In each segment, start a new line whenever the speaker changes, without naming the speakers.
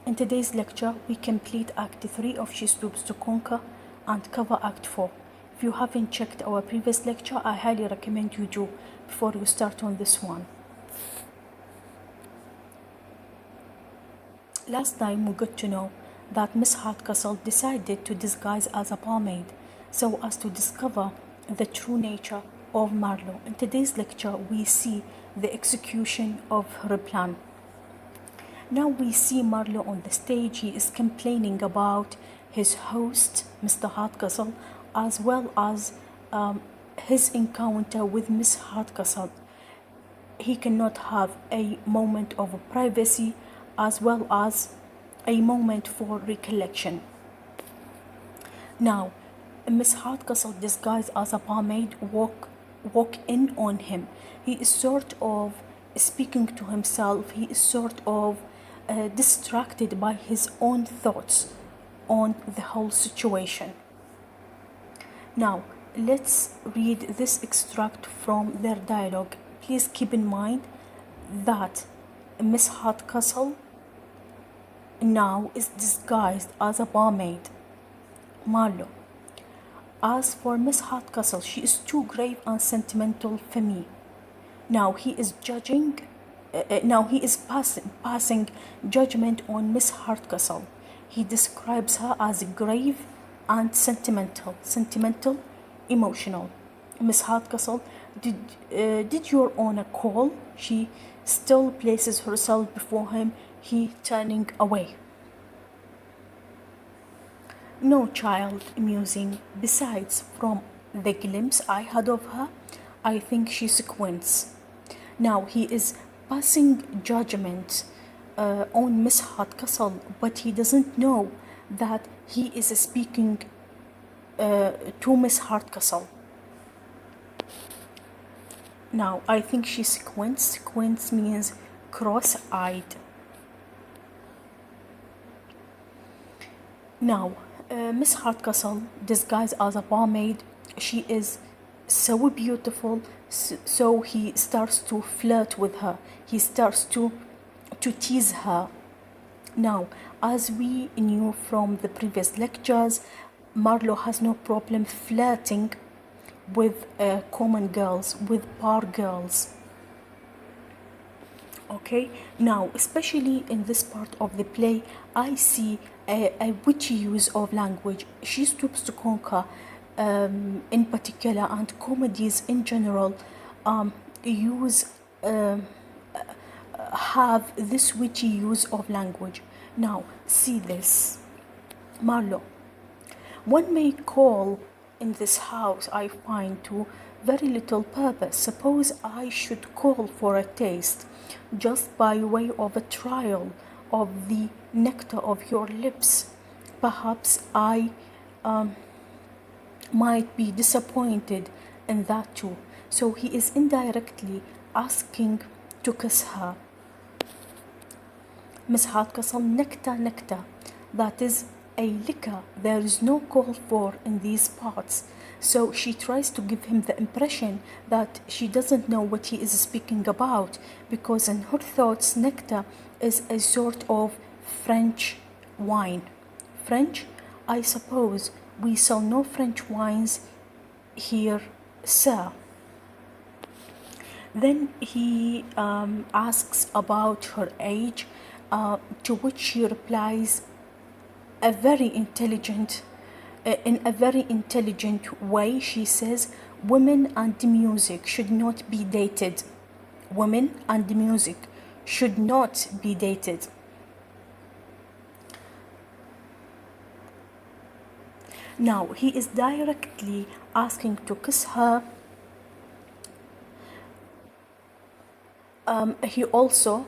In today's lecture, we complete Act 3 of She Stoops to Conquer and cover Act 4. If you haven't checked our previous lecture, I highly recommend you do before you start on this one. Last time we got to know that Miss Hardcastle decided to disguise as a barmaid so as to discover the true nature of Marlowe. In today's lecture, we see the execution of her plan. Now we see Marlowe on the stage. He is complaining about his host, Mr. Hardcastle, as well as his encounter with Miss Hardcastle. He cannot have a moment of privacy as well as a moment for recollection. Now, Miss Hardcastle, disguised as a barmaid, walk in on him. He is sort of speaking to himself. He is sort of distracted by his own thoughts on the whole situation. Now, let's read this extract from their dialogue. Please keep in mind that Miss Hardcastle now is disguised as a barmaid. Marlowe: as for Miss Hardcastle, she is too grave and sentimental for me. Now he is passing judgment on Miss Hardcastle. He describes her as grave and sentimental, emotional. Miss Hardcastle: did your honor call? She still places herself before him, he turning away. No, child, musing. Besides, from the glimpse I had of her, I think she squints. Now he is passing judgment on Miss Hardcastle, but he doesn't know that he is speaking to Miss Hardcastle. Now, I think she squints. Squints means cross-eyed. Now, Miss Hardcastle, disguised as a barmaid, she is so beautiful, so he starts to flirt with her. He starts to tease her. Now, as we knew from the previous lectures, Marlowe has no problem flirting with common girls, with bar girls. Okay, now especially in this part of the play, I see a witty use of language. She Stoops to Conquer in particular, and comedies in general, have this witty use of language. Now, see this. Marlowe: one may call in this house, I find, to very little purpose. Suppose I should call for a taste, just by way of a trial of the nectar of your lips. Perhaps I might be disappointed in that too. So he is indirectly asking to kiss her. Miss Hardcastle: nectar, that is a liquor there is no call for in these parts. So she tries to give him the impression that she doesn't know what he is speaking about, because in her thoughts, nectar is a sort of French wine. French? I suppose we sell no French wines here, sir. Then he asks about her age, to which she replies in a very intelligent way. She says, women and music should not be dated. Women and music should not be dated. Now, he is directly asking to kiss her. He also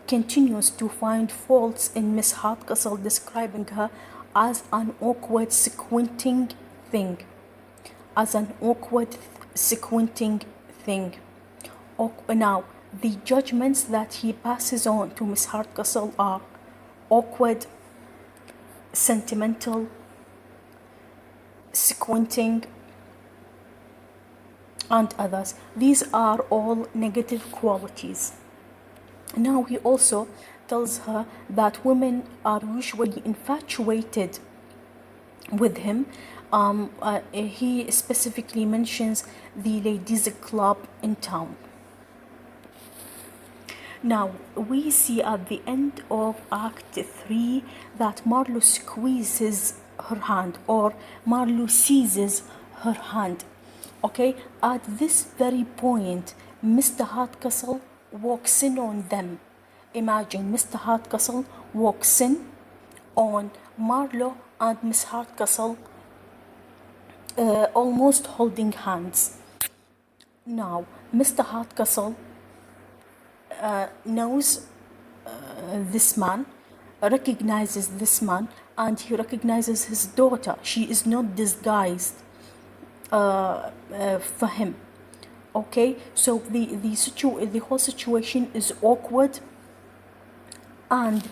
continues to find faults in Miss Hardcastle, describing her as an awkward, squinting thing. Now, the judgments that he passes on to Miss Hardcastle are awkward, sentimental, squinting, and others. These are all negative qualities. Now he also tells her that women are usually infatuated with him. He specifically mentions the ladies' club in town. Now, we see at the end of Act 3 that Marlo squeezes her hand, or Marlo seizes her hand. Okay, at this very point, Mr. Hardcastle walks in on them. Imagine Mr. Hardcastle walks in on Marlo and Miss Hardcastle, almost holding hands. Now, Mr. Hardcastle knows this man, recognizes this man, and he recognizes his daughter. She is not disguised for him. Okay, so the whole situation is awkward and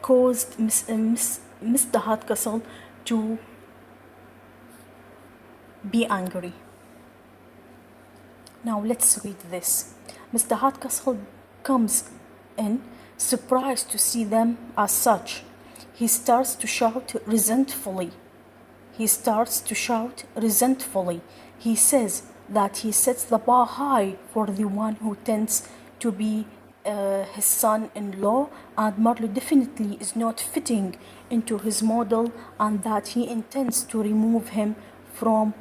caused Mr. Hardcastle to be angry. Now let's read this. Mr. Hardcastle comes in, surprised to see them as such. He starts to shout resentfully. He says that he sets the bar high for the one who tends to be his son-in-law, and Marlo definitely is not fitting into his model, and that he intends to remove him from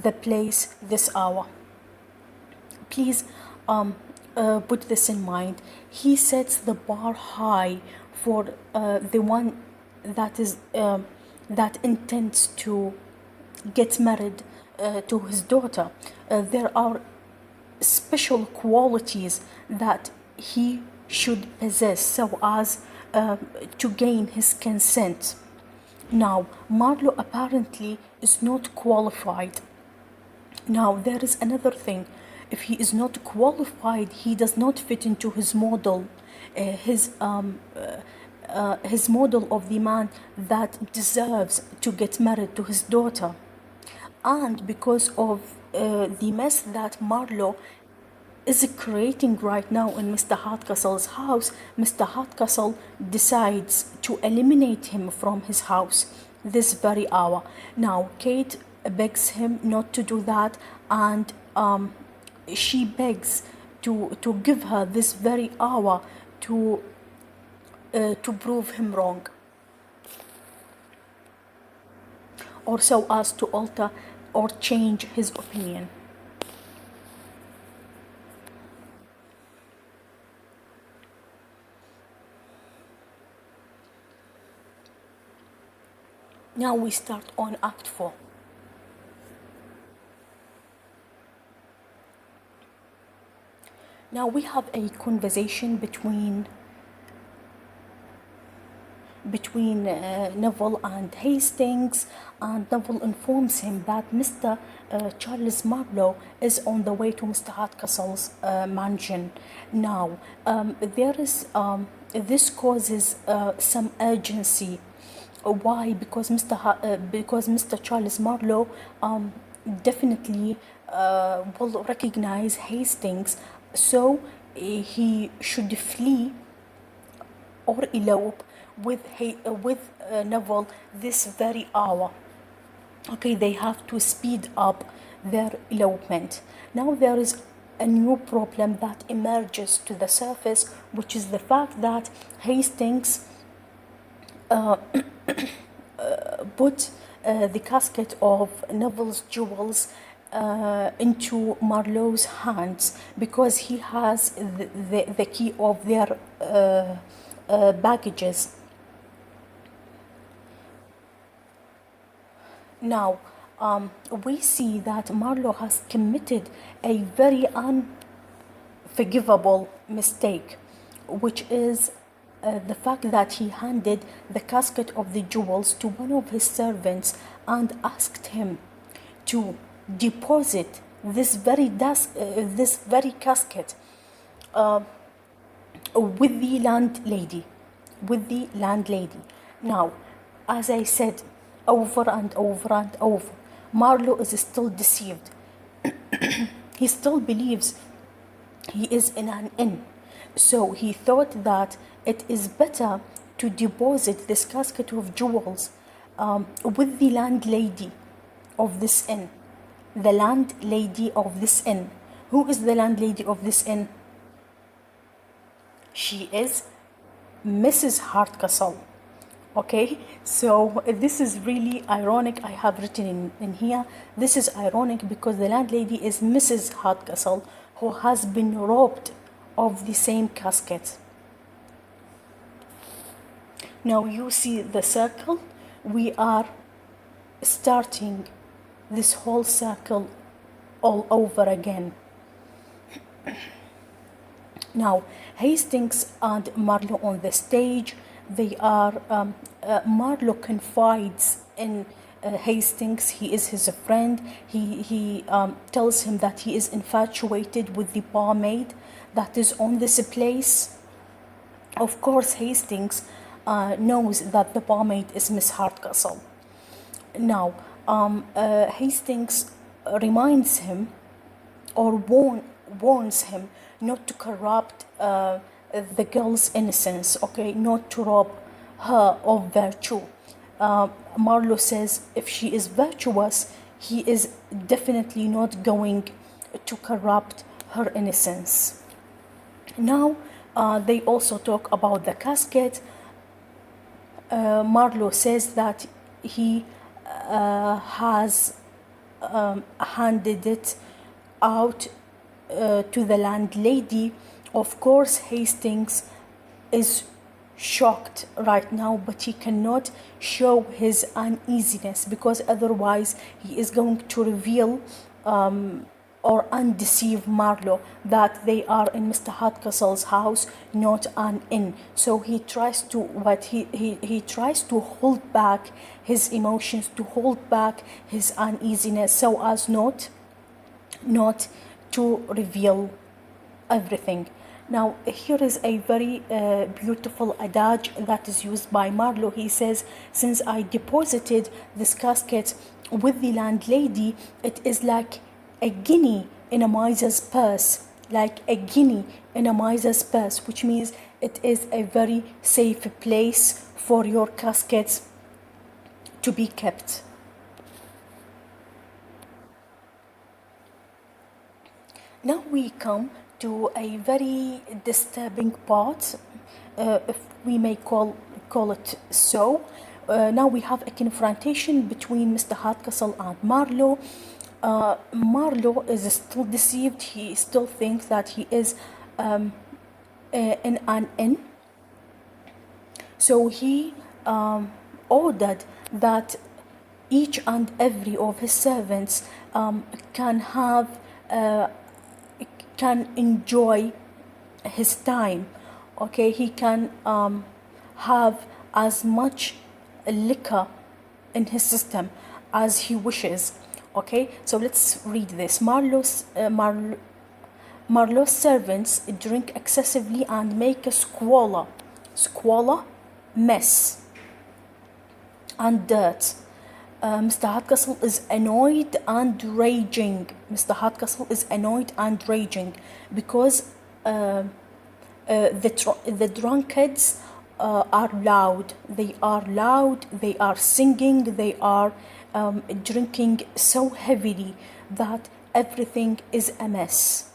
the place this hour. Please put this in mind. He sets the bar high for the one that intends to get married to his daughter. There are special qualities that he should possess so as to gain his consent. Now, Marlo apparently is not qualified. Now, there is another thing. If he is not qualified, he does not fit into his model, his model of the man that deserves to get married to his daughter. And because of the mess that Marlo is creating right now in Mr. Hardcastle's house, Mr. Hardcastle decides to eliminate him from his house this very hour. Now, Kate begs him not to do that, and she begs to give her this very hour to prove him wrong, or so as to alter or change his opinion. Now we start on Act 4. Now we have a conversation between Neville and Hastings, and Neville informs him that Mr. Charles Marlowe is on the way to Mr. Hardcastle's mansion. Now, this causes some urgency. Why? Because Mr. Charles Marlowe definitely will recognize Hastings, so he should flee or elope with Neville this very hour. Okay, they have to speed up their elopement. Now there is a new problem that emerges to the surface, which is the fact that Hastings put the casket of Neville's jewels into Marlowe's hands because he has the key of their baggages. Now, we see that Marlowe has committed a very unforgivable mistake, which is the fact that he handed the casket of the jewels to one of his servants and asked him to deposit this very casket with the landlady. Now, as I said over and over, Marlowe is still deceived. He still believes he is in an inn. So he thought that it is better to deposit this casket of jewels with the landlady of this inn. The landlady of this inn. Who is the landlady of this inn? She is Mrs. Hardcastle. Okay, so this is really ironic. I have written in here, this is ironic because the landlady is Mrs. Hardcastle, who has been robbed of the same casket. Now you see the circle. We are starting this whole circle all over again. Now Hastings and Marlowe on the stage. They are Marlowe confides in Hastings. He is his friend. He tells him that he is infatuated with the barmaid that is on this place. Of course, Hastings knows that the barmaid is Miss Hardcastle. Now, Hastings reminds him or warns him not to corrupt the girl's innocence, okay, not to rob her of virtue. Marlowe says if she is virtuous, he is definitely not going to corrupt her innocence. Now, they also talk about the casket. Marlowe says that he has handed it out to the landlady. Of course, Hastings is shocked right now, but he cannot show his uneasiness because otherwise he is going to reveal or undeceive Marlowe that they are in Mr. Hardcastle's house, not an inn. So he tries to, but he tries to hold back his emotions, to hold back his uneasiness, so as not to reveal everything. Now here is a very beautiful adage that is used by Marlowe. He says, since I deposited this casket with the landlady, it is like a guinea in a miser's purse, like a guinea in a miser's purse, which means it is a very safe place for your caskets to be kept. Now we come to a very disturbing part, if we may call it so. Now we have a confrontation between Mr. Hardcastle and Marlowe. Marlowe is still deceived. He still thinks that he is in an inn. So he ordered that each and every of his servants can enjoy his time. Okay, he can have as much liquor in his system as he wishes. Okay, so let's read this. Marlowe's servants drink excessively and make a squalor, mess, and dirt. Mr. Hardcastle is annoyed and raging. Mr. Hardcastle is annoyed and raging because the drunkards are loud. They are loud. They are singing. They are drinking so heavily that everything is a mess.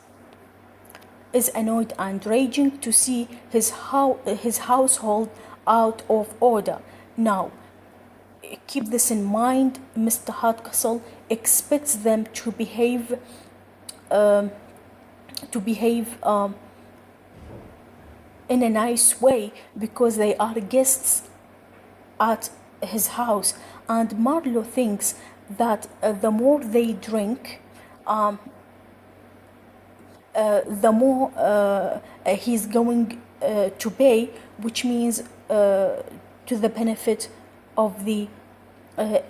Is annoyed and raging to see his household out of order. Now, keep this in mind. Mr. Hardcastle expects them to behave in a nice way because they are guests at his house, and Marlowe thinks that the more they drink, the more he's going to pay, which means to the benefit of the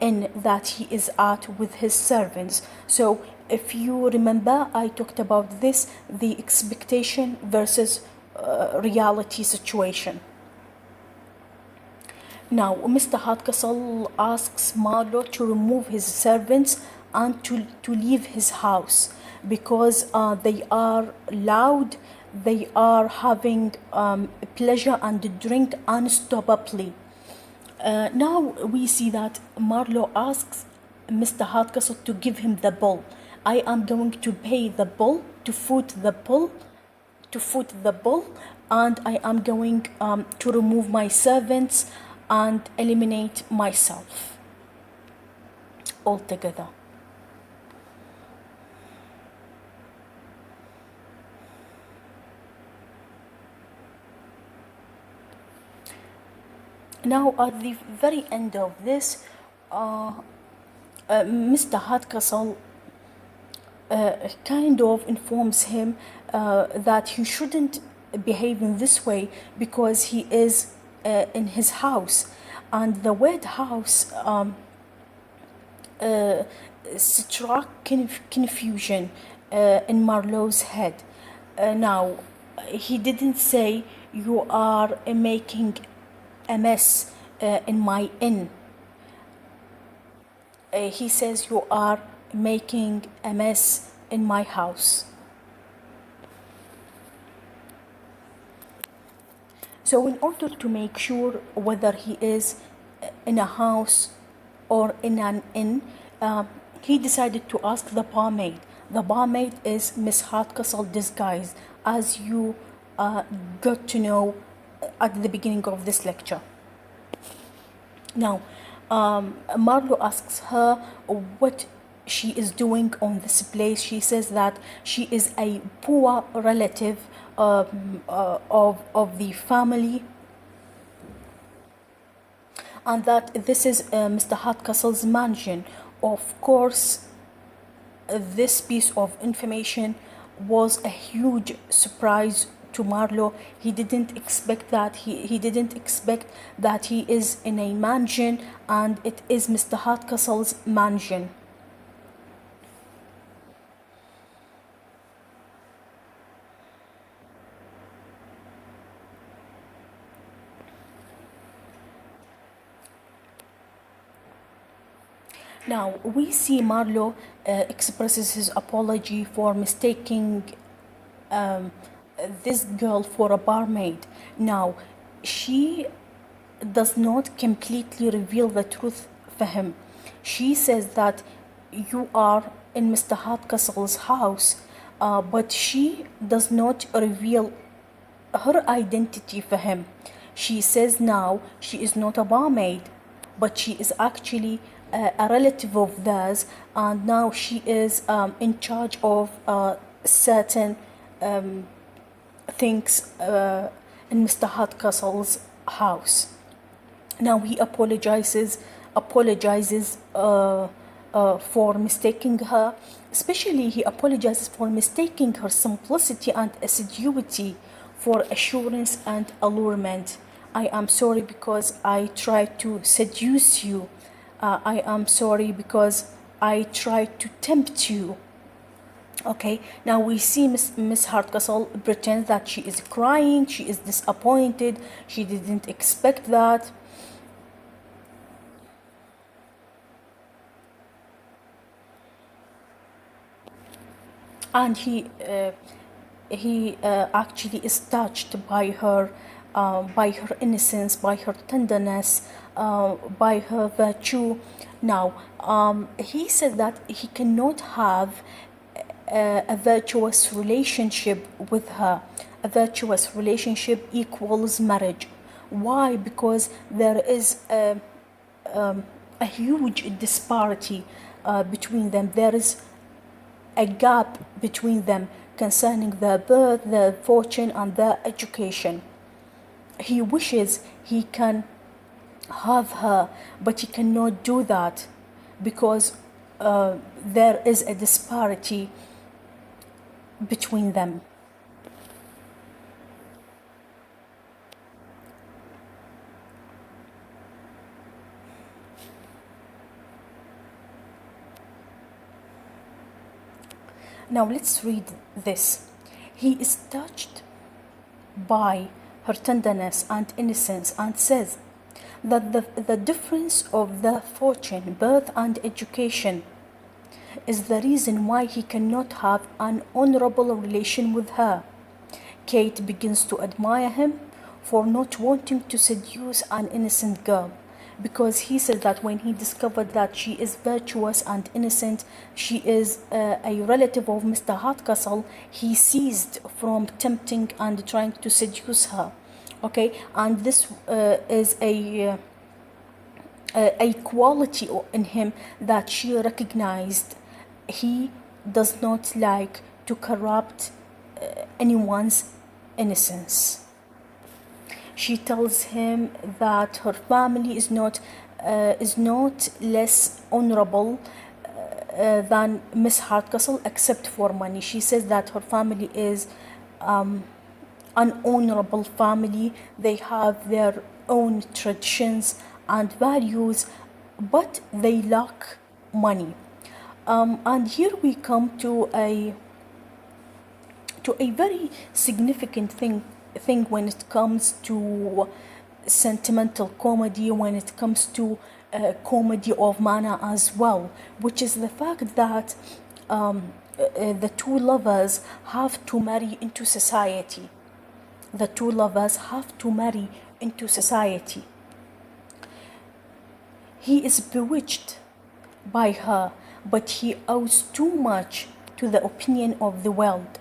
inn that he is at with his servants. So if you remember, I talked about this, the expectation versus reality situation. Now, Mr. Hardcastle asks Marlowe to remove his servants and to leave his house because they are loud, they are having pleasure and drink unstoppably. Now we see that Marlowe asks Mr. Hardcastle to give him the bull. I am going to pay the bull to foot the bull, and I am going to remove my servants and eliminate myself altogether. Now, at the very end of this, Mr. Hardcastle kind of informs him that he shouldn't behave in this way because he is in his house. And the word house struck confusion in Marlowe's head. Now, he didn't say, you are making a mess in my inn. He says, you are making a mess in my house. So in order to make sure whether he is in a house or in an inn, he decided to ask the barmaid. The barmaid is Miss Hardcastle disguised, as you got to know at the beginning of this lecture. Now, Marlowe asks her what she is doing on this place. She says that she is a poor relative of the family, and that this is Mr. Hardcastle's mansion. Of course, this piece of information was a huge surprise to Marlowe. He didn't expect that. He didn't expect that he is in a mansion and it is Mr. Hardcastle's mansion. Now we see Marlowe expresses his apology for mistaking this girl for a barmaid. Now, she does not completely reveal the truth for him. She says that you are in Mr. Hardcastle's house, but she does not reveal her identity for him. She says now she is not a barmaid, but she is actually a relative of theirs, and now she is in charge of certain things in Mr. Hardcastle's house. Now he apologizes for mistaking her. Especially he apologizes for mistaking her simplicity and assiduity for assurance and allurement. I am sorry because I tried to seduce you. I am sorry because I tried to tempt you. Okay, now we see Miss Hardcastle pretends that she is crying, she is disappointed, she didn't expect that. And he actually is touched by her innocence, by her tenderness, by her virtue. Now, he said that he cannot have a virtuous relationship with her. A virtuous relationship equals marriage. Why? Because there is a huge disparity between them. There is a gap between them concerning their birth, their fortune, and their education. He wishes he can have her, but he cannot do that because there is a disparity between them. Now let's read this. He is touched by her tenderness and innocence and says that the difference of their fortune, birth, and education is the reason why he cannot have an honorable relation with her. Kate begins to admire him for not wanting to seduce an innocent girl, because he says that when he discovered that she is virtuous and innocent, she is a relative of Mr. Hardcastle, he ceased from tempting and trying to seduce her. Okay, and this is a quality in him that she recognized. He does not like to corrupt anyone's innocence. She tells him that her family is not less honorable than Miss Hardcastle, except for money. She says that her family is an honorable family. They have their own traditions and values, but they lack money. And here we come to a very significant thing when it comes to sentimental comedy, when it comes to comedy of manner as well, which is the fact that the two lovers have to marry into society. The two lovers have to marry into society. He is bewitched by her, but he owes too much to the opinion of the world.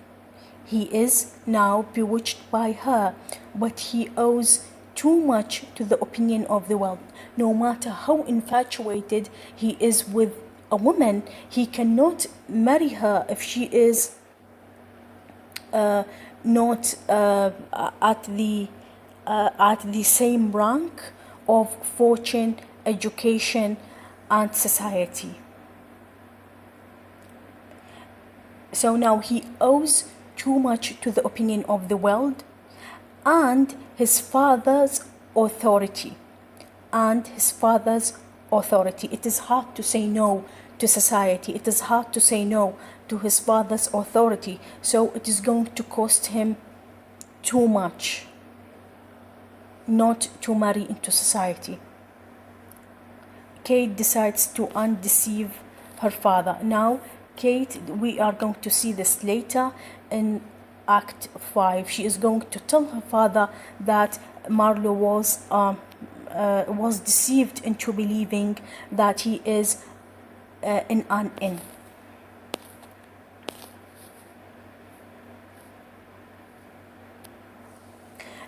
He is now bewitched by her, but he owes too much to the opinion of the world. No matter how infatuated he is with a woman, he cannot marry her if she is not at the same rank of fortune, education, and society. So now he owes too much to the opinion of the world and his father's authority. It is hard to say no to society. It is hard to say no to his father's authority. So it is going to cost him too much not to marry into society. Kate decides to undeceive her father. Now, Kate, we are going to see this later in Act 5. She is going to tell her father that Marlowe was deceived into believing that he is in an inn.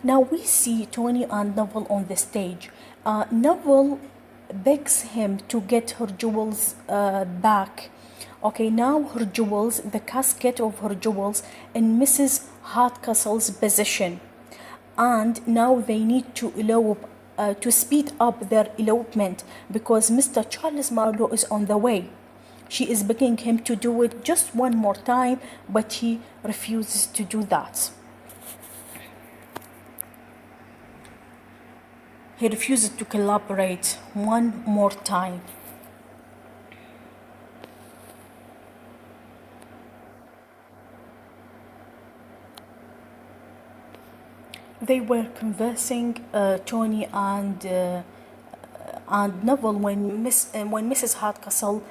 Now we see Tony and Neville on the stage. Neville begs him to get her jewels back. Okay, now her jewels, the casket of her jewels in Mrs. Hardcastle's possession. And now they need to elope, to speed up their elopement, because Mr. Charles Marlowe is on the way. She is begging him to do it just one more time, but he refuses to do that. He refuses to collaborate one more time. They were conversing, Tony and Neville, when Mrs. Hardcastle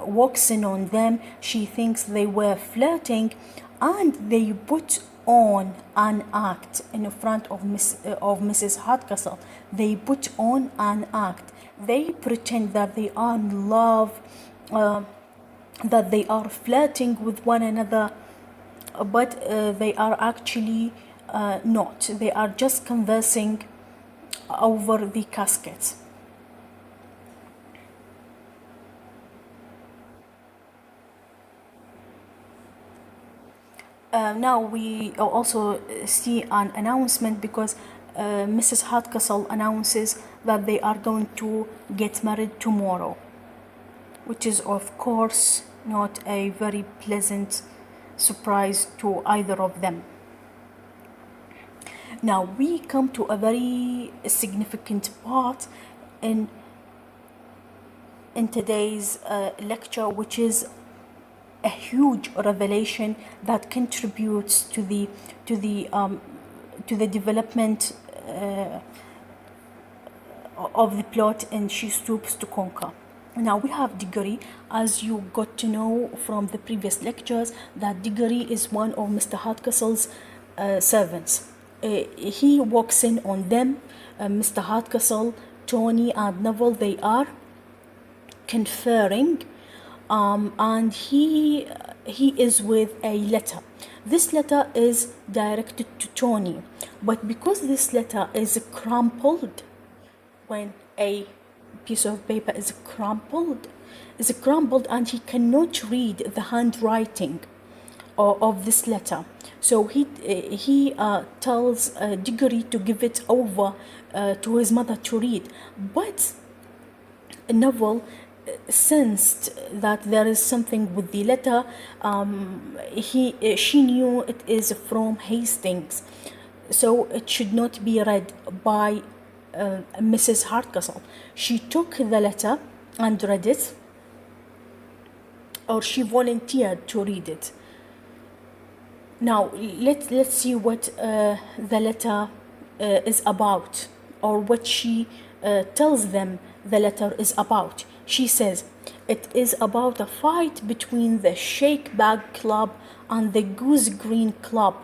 walks in on them. She thinks they were flirting, and they put on an act in front of Mrs. Hardcastle. They put on an act. They pretend that they are in love, that they are flirting with one another, but they are actually not. They are just conversing over the casket. Now we also see an announcement, because Mrs. Hardcastle announces that they are going to get married tomorrow, which is of course not a very pleasant surprise to either of them. Now we come to a very significant part in today's lecture, which is a huge revelation that contributes to the development of the plot in She Stoops to Conquer. Now we have Diggory. As you got to know from the previous lectures, that Diggory is one of Mr. Hardcastle's servants. He walks in on them. Mr. Hardcastle, Tony, and Neville, they are conferring, and he is with a letter. This letter is directed to Tony, but because this letter is crumpled, when a piece of paper is crumpled, and he cannot read the handwriting of this letter. So he tells Diggory to give it over to his mother to read. But Neville sensed that there is something with the letter. She knew it is from Hastings, so it should not be read by Mrs. Hardcastle. She took the letter and read it, or she volunteered to read it. Now let's see what the letter is about, or what she tells them the letter is about. She says it is about a fight between the Shake Bag Club and the Goose Green Club.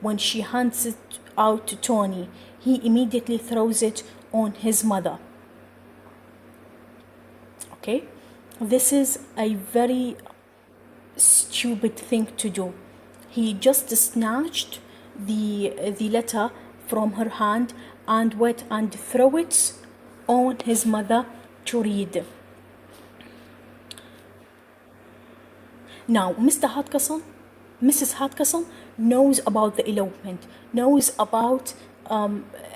When she hands it out to Tony, he immediately throws it on his mother. Okay, this is a very stupid thing to do. He just snatched the letter from her hand and went and threw it on his mother to read. Now, Mrs. Hardcastle knows about the elopement, knows about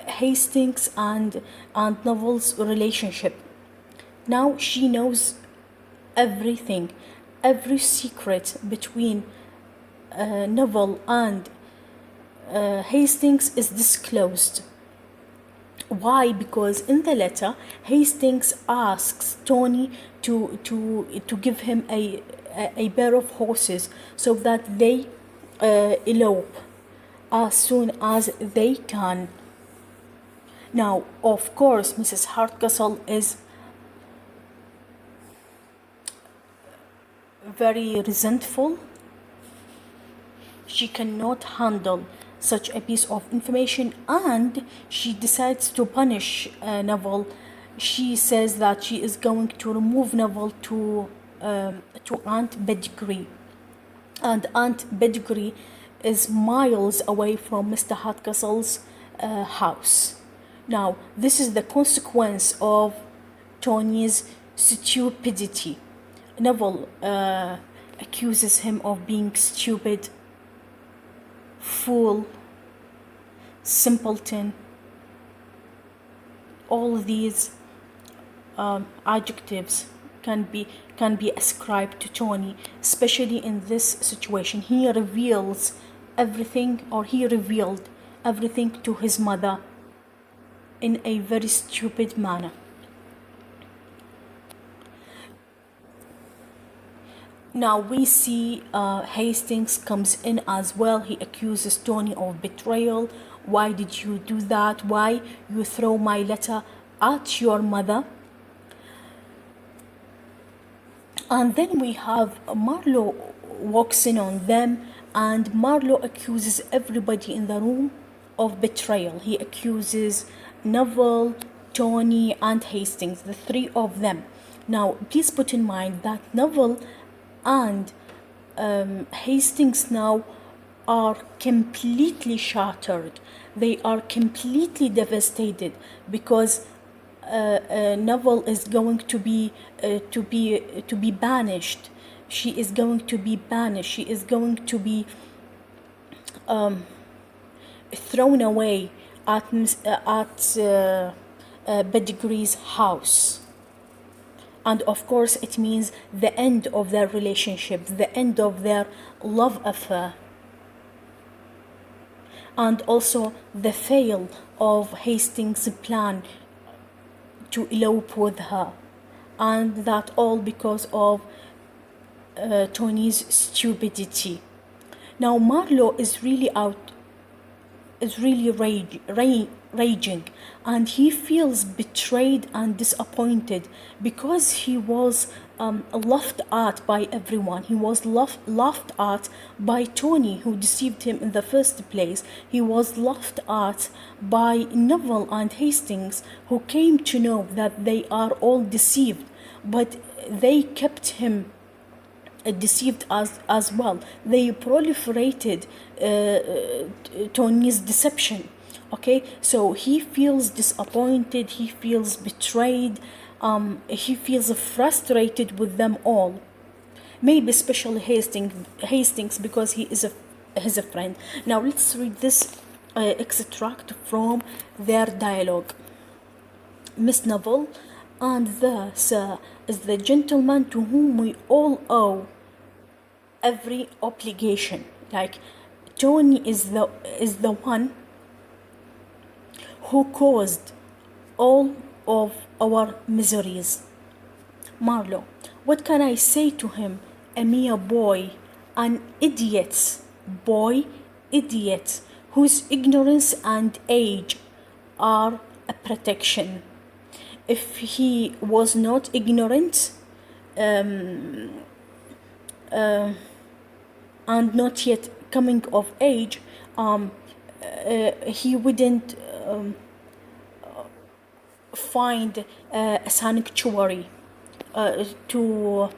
Hastings and Neville's relationship. Now she knows everything, every secret between Neville and Hastings is disclosed. Why? Because in the letter, Hastings asks Tony to give him a pair of horses so that they elope as soon as they can. Now, of course, Mrs. Hardcastle is very resentful. She cannot handle such a piece of information, and she decides to punish Neville. She says that she is going to remove Neville to Aunt Pettigrew, and Aunt Pettigrew is miles away from Mr. Hardcastle's house. Now, this is the consequence of Tony's stupidity. Neville accuses him of being stupid, fool, simpleton. All these adjectives can be ascribed to Tony, especially in this situation. He reveals everything, or he revealed everything to his mother in a very stupid manner. Now we see Hastings comes in as well. He accuses Tony of betrayal. Why did you do that? Why you throw my letter at your mother? And then we have Marlowe walks in on them, and Marlowe accuses everybody in the room of betrayal. He accuses Neville, Tony, and Hastings, the three of them. Now, please put in mind that Neville and Hastings now are completely shattered. They are completely devastated because Neville is going to be banished. She is going to be banished. She is going to be thrown away at Pettigrew's house. And of course, it means the end of their relationship, the end of their love affair, and also the fail of Hastings' plan to elope with her, and that all because of Tony's stupidity. Now Marlowe is really raging, and he feels betrayed and disappointed because he was laughed at by everyone. He was laughed at by Tony, who deceived him in the first place. He was laughed at by Neville and Hastings, who came to know that they are all deceived, but they kept him deceived as well. They proliferated Tony's deception. Okay, so he feels disappointed, he feels betrayed, he feels frustrated with them all. Maybe especially Hastings, because he's a friend. Now let's read this extract from their dialogue. Miss Neville, and the Sir is the gentleman to whom we all owe every obligation. Like, Tony is the one who caused all of our miseries. Marlowe, what can I say to him? A mere boy, an idiot, whose ignorance and age are a protection. If he was not ignorant and not yet coming of age, he wouldn't find a sanctuary to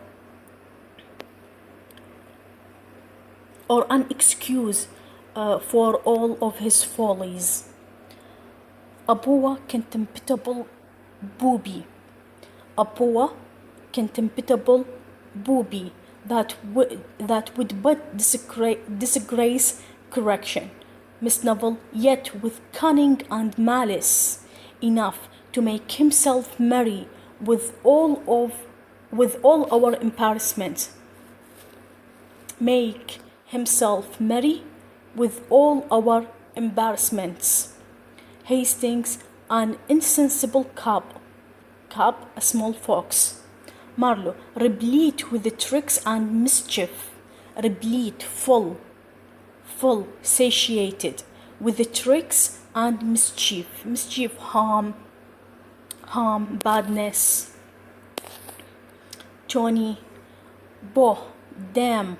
or an excuse for all of his follies. A poor contemptible booby, that would but disgrace correction. Miss Neville, yet with cunning and malice enough to make himself merry with all our embarrassment. Make himself merry with all our embarrassments. Hastings, an insensible cub, a small fox. Marlowe, replete with the tricks and mischief, replete, full, satiated with the tricks and mischief, harm, badness. Tony, boh, damn,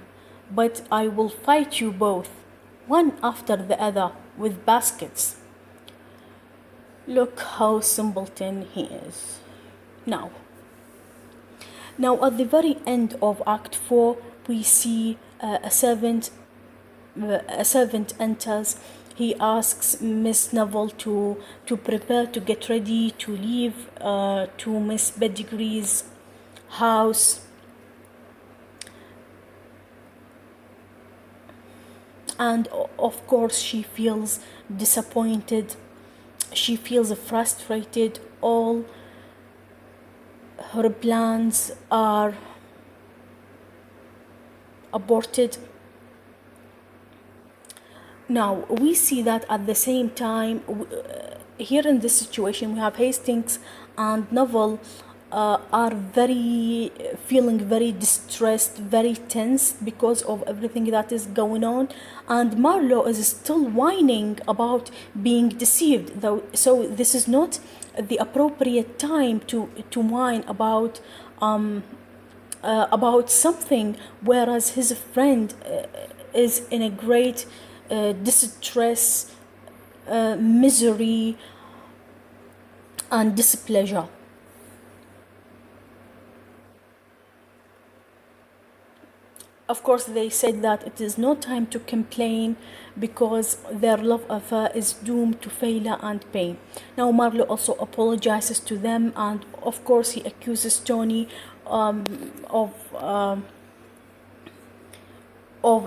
but I will fight you both, one after the other, with baskets. Look how simpleton he is. Now at the very end of Act 4, we see a servant enters. He asks Miss Neville to prepare to get ready to leave to Miss Pettigrew's house. And of course she feels disappointed. She feels frustrated. All her plans are aborted. Now we see that at the same time, here in this situation, we have Hastings and Neville are feeling very distressed, very tense because of everything that is going on, and Marlowe is still whining about being deceived. So this is not the appropriate time to whine about something, whereas his friend is in a great distress, misery, and displeasure. Of course, they said that it is no time to complain because their love affair is doomed to failure and pain. Now Marlowe also apologizes to them, and of course he accuses Tony of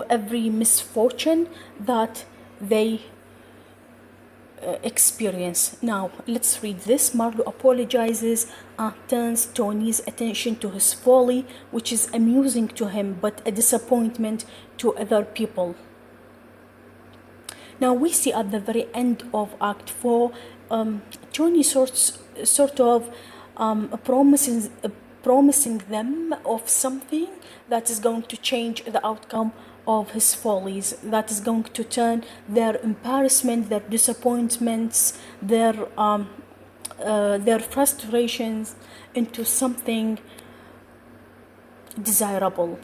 every misfortune that they experience. Now let's read this. Marlowe apologizes and turns Tony's attention to his folly, which is amusing to him but a disappointment to other people. Now we see at the very end of Act 4, Tony sort of promising them of something that is going to change the outcome of his follies, that is going to turn their embarrassment, their disappointments, their frustrations into something desirable.